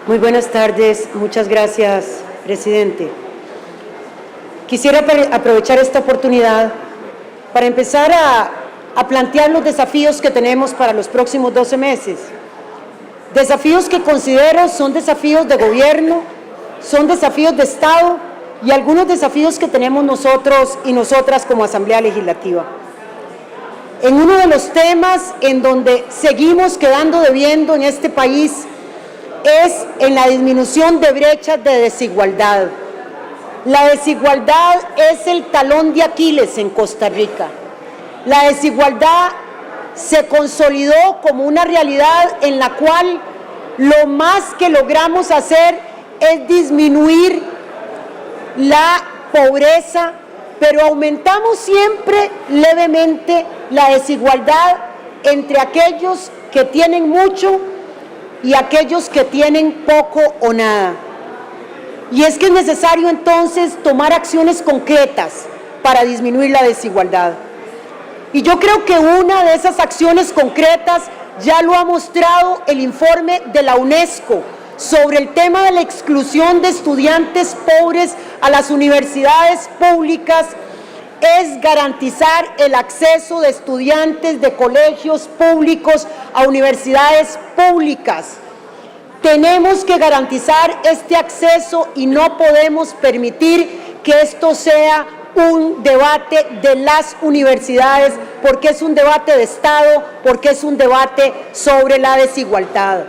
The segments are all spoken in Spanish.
Muy buenas tardes. Muchas gracias, presidente. Quisiera aprovechar esta oportunidad para empezar a plantear los desafíos que tenemos para los próximos 12 meses. Desafíos que considero son desafíos de gobierno, son desafíos de Estado y algunos desafíos que tenemos nosotros y nosotras como Asamblea Legislativa. En uno de los temas en donde seguimos quedando debiendo en este país es en la disminución de brechas de desigualdad. La desigualdad es el talón de Aquiles en Costa Rica. La desigualdad se consolidó como una realidad en la cual lo más que logramos hacer es disminuir la pobreza, pero aumentamos siempre levemente la desigualdad entre aquellos que tienen mucho y aquellos que tienen poco o nada. Y es que es necesario entonces tomar acciones concretas para disminuir la desigualdad. Y yo creo que una de esas acciones concretas ya lo ha mostrado el informe de la UNESCO sobre el tema de la exclusión de estudiantes pobres a las universidades públicas, es garantizar el acceso de estudiantes de colegios públicos a universidades públicas. Tenemos que garantizar este acceso y no podemos permitir que esto sea un debate de las universidades, porque es un debate de Estado, porque es un debate sobre la desigualdad.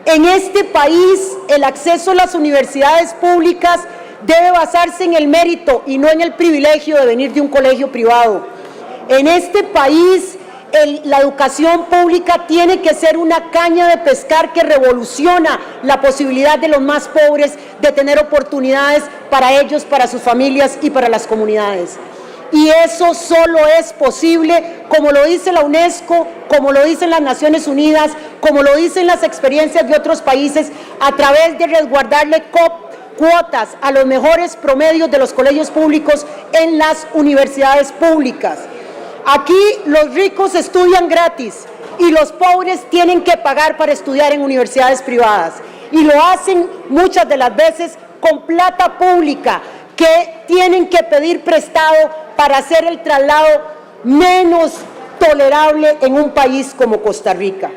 En este país, el acceso a las universidades públicas debe basarse en el mérito y no en el privilegio de venir de un colegio privado. En este país, la educación pública tiene que ser una caña de pescar que revoluciona la posibilidad de los más pobres de tener oportunidades para ellos, para sus familias y para las comunidades. Y eso solo es posible, como lo dice la UNESCO, como lo dicen las Naciones Unidas, como lo dicen las experiencias de otros países, a través de resguardarle cuotas a los mejores promedios de los colegios públicos en las universidades públicas. Aquí los ricos estudian gratis y los pobres tienen que pagar para estudiar en universidades privadas. Y lo hacen muchas de las veces con plata pública que tienen que pedir prestado para hacer el traslado menos tolerable en un país como Costa Rica.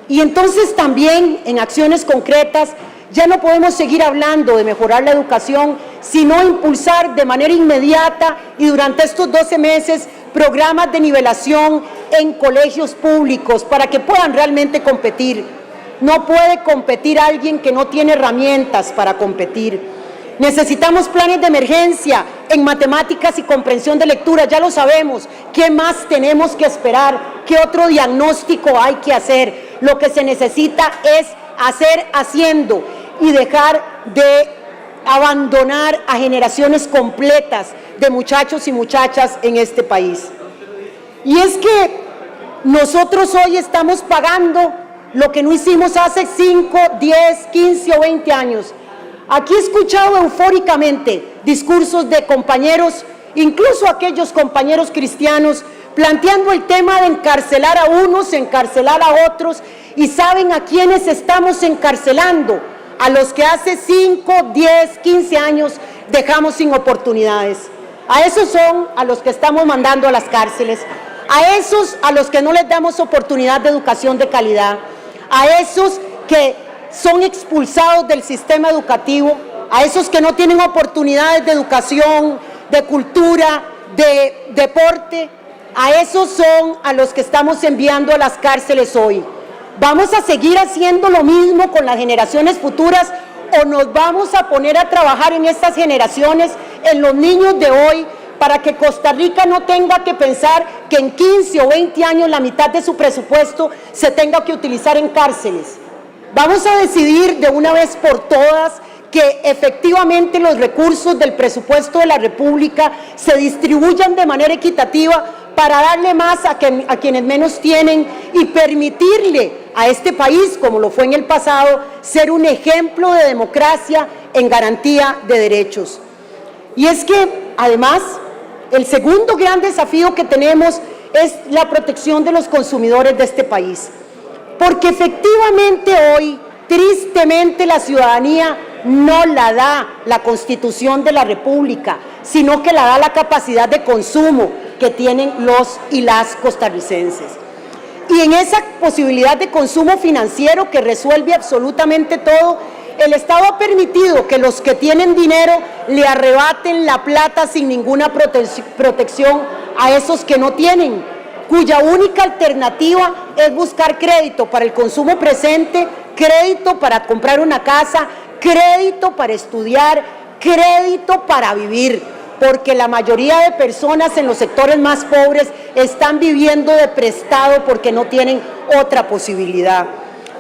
Y entonces también en acciones concretas ya no podemos seguir hablando de mejorar la educación, sino impulsar de manera inmediata y durante estos 12 meses programas de nivelación en colegios públicos para que puedan realmente competir. No puede competir alguien que no tiene herramientas para competir. Necesitamos planes de emergencia en matemáticas y comprensión de lectura, ya lo sabemos. ¿Qué más tenemos que esperar? ¿Qué otro diagnóstico hay que hacer? Lo que se necesita es hacer haciendo y dejar de abandonar a generaciones completas de muchachos y muchachas en este país. Y es que nosotros hoy estamos pagando lo que no hicimos hace 5, 10, 15 o 20 años. Aquí he escuchado eufóricamente discursos de compañeros, incluso aquellos compañeros cristianos, planteando el tema de encarcelar a unos, encarcelar a otros, y ¿saben a quiénes estamos encarcelando? A los que hace 5, 10, 15 años dejamos sin oportunidades. A esos son a los que estamos mandando a las cárceles, a esos a los que no les damos oportunidad de educación de calidad, a esos que son expulsados del sistema educativo, a esos que no tienen oportunidades de educación, de cultura, de deporte, a esos son a los que estamos enviando a las cárceles hoy. ¿Vamos a seguir haciendo lo mismo con las generaciones futuras o nos vamos a poner a trabajar en estas generaciones, en los niños de hoy, para que Costa Rica no tenga que pensar que en 15 o 20 años la mitad de su presupuesto se tenga que utilizar en cárceles? Vamos a decidir de una vez por todas que efectivamente los recursos del presupuesto de la República se distribuyan de manera equitativa para darle más a quienes menos tienen y permitirle a este país, como lo fue en el pasado, ser un ejemplo de democracia en garantía de derechos. Y es que, además, el segundo gran desafío que tenemos es la protección de los consumidores de este país. Porque efectivamente hoy Tristemente, la ciudadanía no la da la Constitución de la República, sino que la da la capacidad de consumo que tienen los y las costarricenses. Y en esa posibilidad de consumo financiero que resuelve absolutamente todo, el Estado ha permitido que los que tienen dinero le arrebaten la plata sin ninguna protección a esos que no tienen, cuya única alternativa es buscar crédito para el consumo presente, crédito para comprar una casa, crédito para estudiar, crédito para vivir, porque la mayoría de personas en los sectores más pobres están viviendo de prestado porque no tienen otra posibilidad.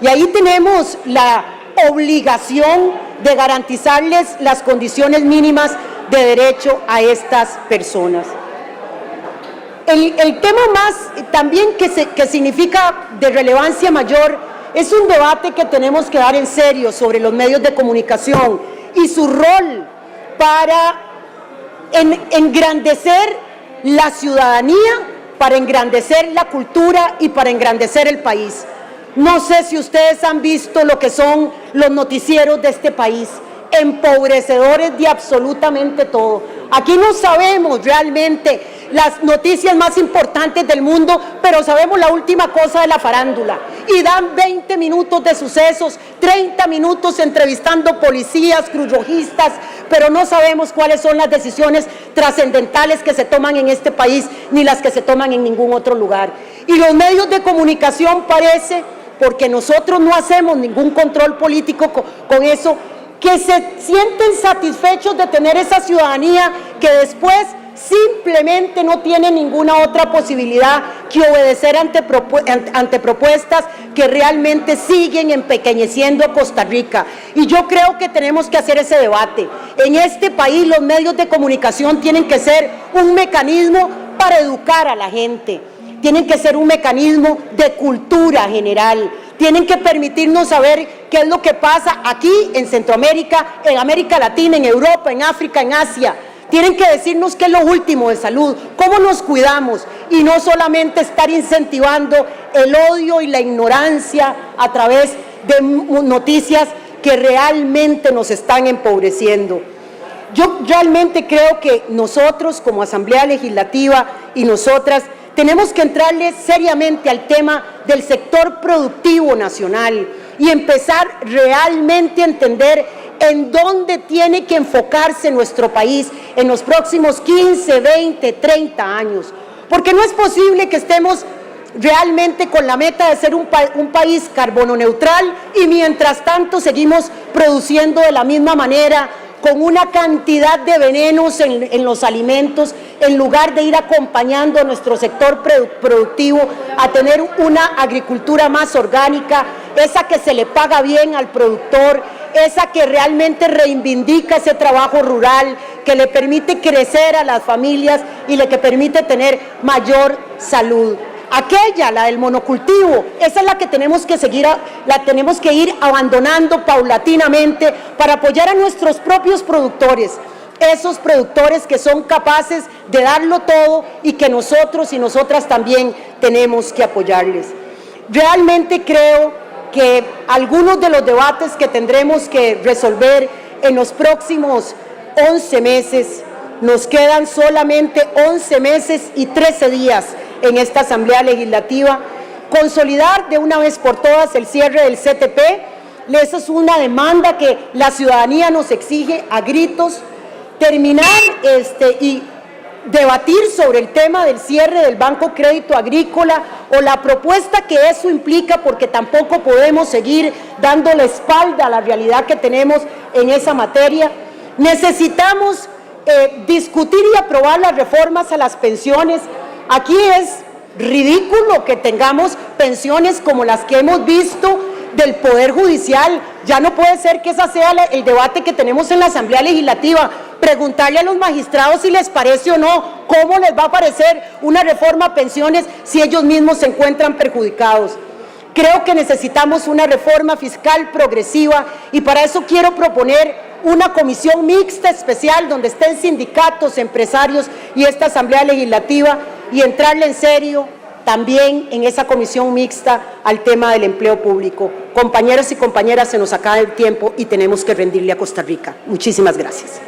Y ahí tenemos la obligación de garantizarles las condiciones mínimas de derecho a estas personas. El tema más también que significa de relevancia mayor es un debate que tenemos que dar en serio sobre los medios de comunicación y su rol para engrandecer la ciudadanía, para engrandecer la cultura y para engrandecer el país. No sé si ustedes han visto lo que son los noticieros de este país, empobrecedores de absolutamente todo. Aquí no sabemos realmente las noticias más importantes del mundo, pero sabemos la última cosa de la farándula. Y dan 20 minutos de sucesos, 30 minutos entrevistando policías, cruzrojistas, pero no sabemos cuáles son las decisiones trascendentales que se toman en este país, ni las que se toman en ningún otro lugar. Y los medios de comunicación parece, porque nosotros no hacemos ningún control político con eso, que se sienten satisfechos de tener esa ciudadanía que después simplemente no tiene ninguna otra posibilidad que obedecer ante propuestas que realmente siguen empequeñeciendo a Costa Rica. Y yo creo que tenemos que hacer ese debate. En este país los medios de comunicación tienen que ser un mecanismo para educar a la gente, tienen que ser un mecanismo de cultura general, tienen que permitirnos saber qué es lo que pasa aquí en Centroamérica, en América Latina, en Europa, en África, en Asia. Tienen que decirnos qué es lo último de salud, cómo nos cuidamos y no solamente estar incentivando el odio y la ignorancia a través de noticias que realmente nos están empobreciendo. Yo realmente creo que nosotros como Asamblea Legislativa y nosotras tenemos que entrarle seriamente al tema del sector productivo nacional y empezar realmente a entender en dónde tiene que enfocarse nuestro país en los próximos 15, 20, 30 años. Porque no es posible que estemos realmente con la meta de ser un país carbono neutral y mientras tanto seguimos produciendo de la misma manera, con una cantidad de venenos en los alimentos, en lugar de ir acompañando a nuestro sector productivo a tener una agricultura más orgánica, esa que se le paga bien al productor, esa que realmente reivindica ese trabajo rural, que le permite crecer a las familias y le que permite tener mayor salud. Aquella, la del monocultivo, esa es la que tenemos que seguir, la tenemos que ir abandonando paulatinamente para apoyar a nuestros propios productores, esos productores que son capaces de darlo todo y que nosotros y nosotras también tenemos que apoyarles. Realmente creo que algunos de los debates que tendremos que resolver en los próximos 11 meses, nos quedan solamente 11 meses y 13 días en esta Asamblea Legislativa, consolidar de una vez por todas el cierre del CTP. Esa es una demanda que la ciudadanía nos exige a gritos, terminar y debatir sobre el tema del cierre del Banco Crédito Agrícola o la propuesta que eso implica, porque tampoco podemos seguir dando la espalda a la realidad que tenemos en esa materia. Necesitamos discutir y aprobar las reformas a las pensiones. Aquí es ridículo que tengamos pensiones como las que hemos visto del Poder Judicial. Ya no puede ser que ese sea el debate que tenemos en la Asamblea Legislativa. Preguntarle a los magistrados si les parece o no, cómo les va a parecer una reforma a pensiones si ellos mismos se encuentran perjudicados. Creo que necesitamos una reforma fiscal progresiva y para eso quiero proponer una comisión mixta especial donde estén sindicatos, empresarios y esta Asamblea Legislativa y entrarle en serio también en esa comisión mixta al tema del empleo público. Compañeros y compañeras, se nos acaba el tiempo y tenemos que rendirle a Costa Rica. Muchísimas gracias.